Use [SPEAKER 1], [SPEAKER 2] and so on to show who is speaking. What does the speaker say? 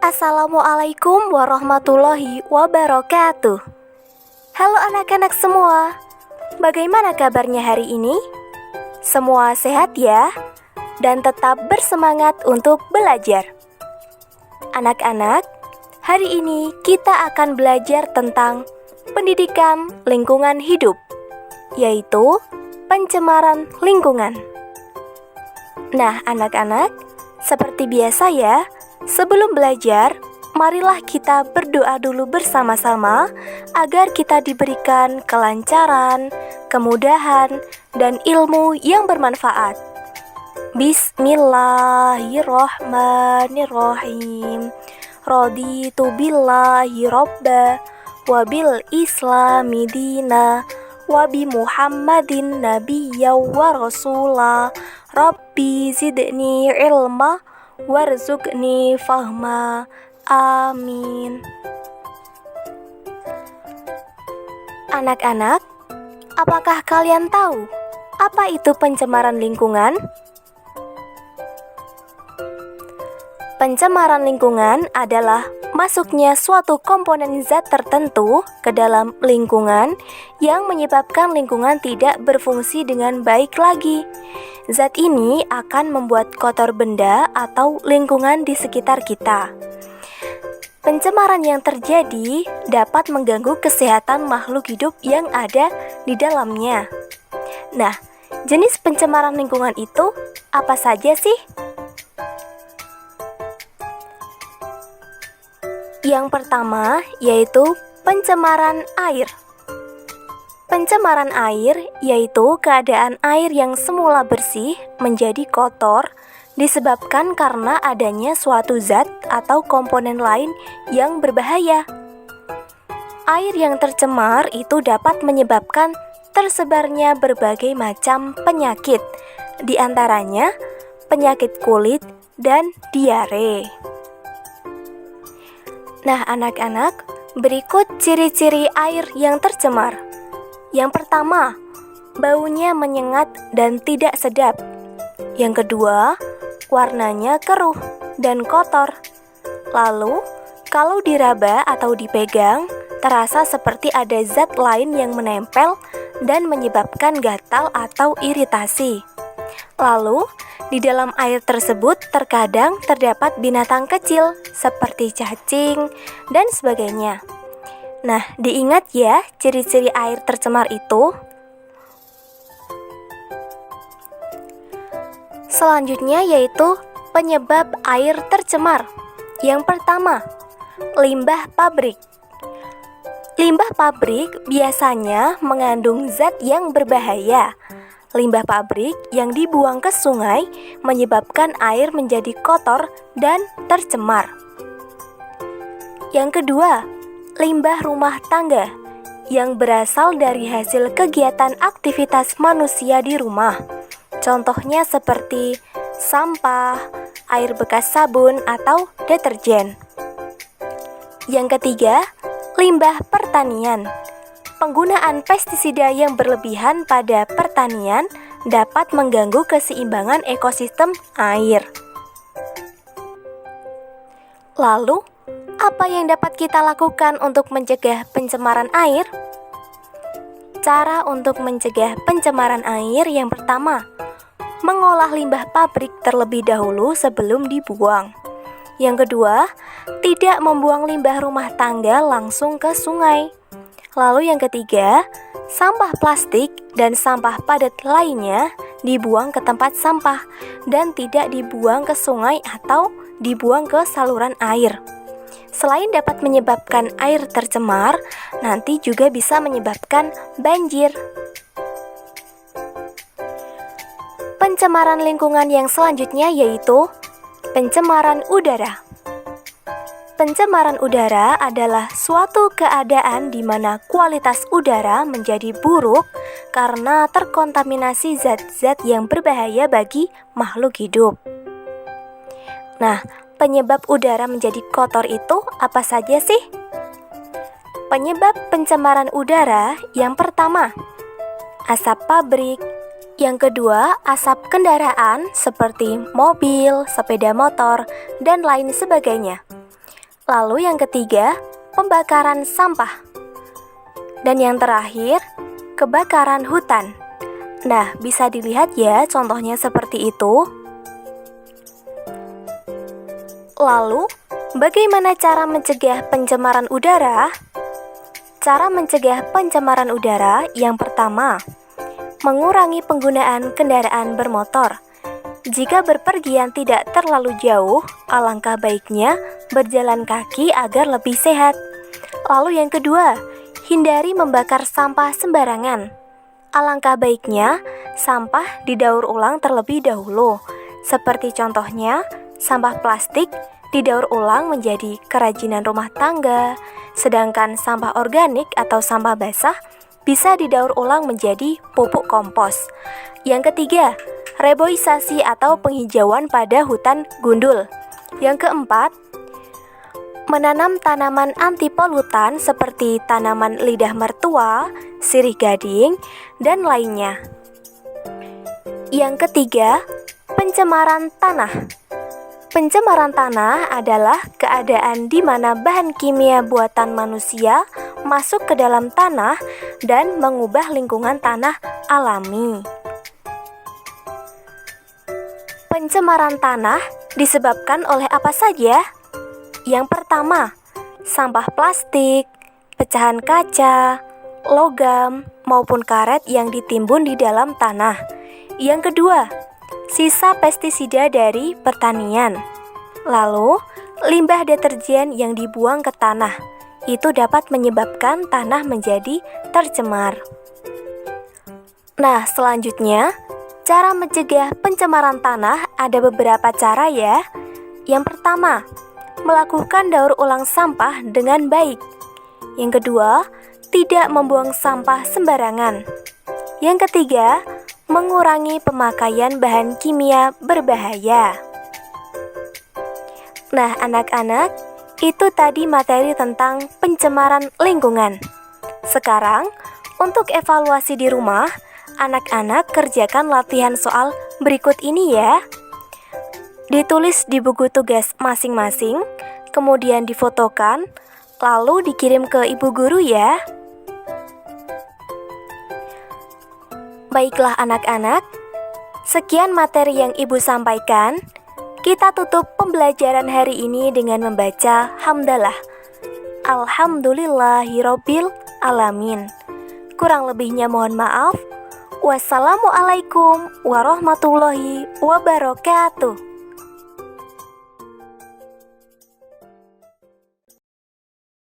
[SPEAKER 1] Assalamualaikum warahmatullahi wabarakatuh. Halo anak-anak semua, bagaimana kabarnya hari ini? Semua sehat ya? Dan tetap bersemangat untuk belajar. Anak-anak, hari ini kita akan belajar tentang pendidikan lingkungan hidup, yaitu pencemaran lingkungan. Nah anak-anak, seperti biasa ya, sebelum belajar, marilah kita berdoa dulu bersama-sama agar kita diberikan kelancaran, kemudahan, dan ilmu yang bermanfaat. Bismillahirrahmanirrahim. Raditu billahi robba wabil islami dina wabi muhammadin nabiyya wa rasula. Rabbi zidni ilma warzuqni fahma. Amin. Anak-anak, apakah kalian tahu apa itu pencemaran lingkungan? Pencemaran lingkungan adalah masuknya suatu komponen zat tertentu ke dalam lingkungan yang menyebabkan lingkungan tidak berfungsi dengan baik lagi. Zat ini akan membuat kotor benda atau lingkungan di sekitar kita. Pencemaran yang terjadi dapat mengganggu kesehatan makhluk hidup yang ada di dalamnya. Nah, jenis pencemaran lingkungan itu apa saja sih? Yang pertama yaitu pencemaran air. Pencemaran air yaitu keadaan air yang semula bersih menjadi kotor disebabkan karena adanya suatu zat atau komponen lain yang berbahaya. Air yang tercemar itu dapat menyebabkan tersebarnya berbagai macam penyakit, di antaranya penyakit kulit dan diare. Nah, anak-anak, berikut ciri-ciri air yang tercemar. Yang pertama, baunya menyengat dan tidak sedap. Yang kedua, warnanya keruh dan kotor. Lalu, kalau diraba atau dipegang, terasa seperti ada zat lain yang menempel dan menyebabkan gatal atau iritasi. Lalu, di dalam air tersebut terkadang terdapat binatang kecil seperti cacing dan sebagainya. Nah, diingat ya ciri-ciri air tercemar itu. Selanjutnya yaitu penyebab air tercemar. Yang pertama, limbah pabrik. Limbah pabrik biasanya mengandung zat yang berbahaya. Limbah pabrik yang dibuang ke sungai menyebabkan air menjadi kotor dan tercemar. Yang kedua, limbah rumah tangga yang berasal dari hasil kegiatan aktivitas manusia di rumah. Contohnya seperti sampah, air bekas sabun, atau deterjen. Yang ketiga, limbah pertanian. Penggunaan pestisida yang berlebihan pada pertanian dapat mengganggu keseimbangan ekosistem air. Lalu, apa yang dapat kita lakukan untuk mencegah pencemaran air? Cara untuk mencegah pencemaran air yang pertama, mengolah limbah pabrik terlebih dahulu sebelum dibuang. Yang kedua, tidak membuang limbah rumah tangga langsung ke sungai. Lalu yang ketiga, sampah plastik dan sampah padat lainnya dibuang ke tempat sampah dan tidak dibuang ke sungai atau dibuang ke saluran air. Selain dapat menyebabkan air tercemar, nanti juga bisa menyebabkan banjir. Pencemaran lingkungan yang selanjutnya yaitu pencemaran udara. Pencemaran udara adalah suatu keadaan di mana kualitas udara menjadi buruk karena terkontaminasi zat-zat yang berbahaya bagi makhluk hidup. Nah, penyebab udara menjadi kotor itu apa saja sih? Penyebab pencemaran udara yang pertama, asap pabrik. Yang kedua, asap kendaraan seperti mobil, sepeda motor, dan lain sebagainya. Lalu yang ketiga, pembakaran sampah. Dan yang terakhir, kebakaran hutan. Nah, bisa dilihat ya contohnya seperti itu. Lalu, bagaimana cara mencegah pencemaran udara? Cara mencegah pencemaran udara yang pertama, mengurangi penggunaan kendaraan bermotor. Jika berpergian tidak terlalu jauh, alangkah baiknya berjalan kaki agar lebih sehat. Lalu yang kedua, hindari membakar sampah sembarangan. Alangkah baiknya sampah didaur ulang terlebih dahulu. Seperti contohnya, sampah plastik didaur ulang menjadi kerajinan rumah tangga, sedangkan sampah organik atau sampah basah bisa didaur ulang menjadi pupuk kompos. Yang ketiga, reboisasi atau penghijauan pada hutan gundul. Yang keempat, menanam tanaman anti polutan seperti tanaman lidah mertua, sirih gading, dan lainnya. Yang ketiga, pencemaran tanah. Pencemaran tanah adalah keadaan di mana bahan kimia buatan manusia masuk ke dalam tanah dan mengubah lingkungan tanah alami. Pencemaran tanah disebabkan oleh apa saja? Yang pertama, sampah plastik, pecahan kaca, logam, maupun karet yang ditimbun di dalam tanah. Yang kedua, sisa pestisida dari pertanian. Lalu, limbah deterjen yang dibuang ke tanah. Itu dapat menyebabkan tanah menjadi tercemar. Nah, selanjutnya, cara mencegah pencemaran tanah ada beberapa cara ya. Yang pertama, melakukan daur ulang sampah dengan baik. Yang kedua, tidak membuang sampah sembarangan. Yang ketiga, mengurangi pemakaian bahan kimia berbahaya. Nah, anak-anak, itu tadi materi tentang pencemaran lingkungan. Sekarang, untuk evaluasi di rumah, anak-anak kerjakan latihan soal berikut ini ya. Ditulis di buku tugas masing-masing, kemudian difotokan, lalu dikirim ke ibu guru ya. Baiklah anak-anak, sekian materi yang ibu sampaikan. Kita tutup pembelajaran hari ini dengan membaca hamdalah. Alhamdulillahirabbil alamin. Kurang lebihnya mohon maaf. Wassalamualaikum warahmatullahi wabarakatuh.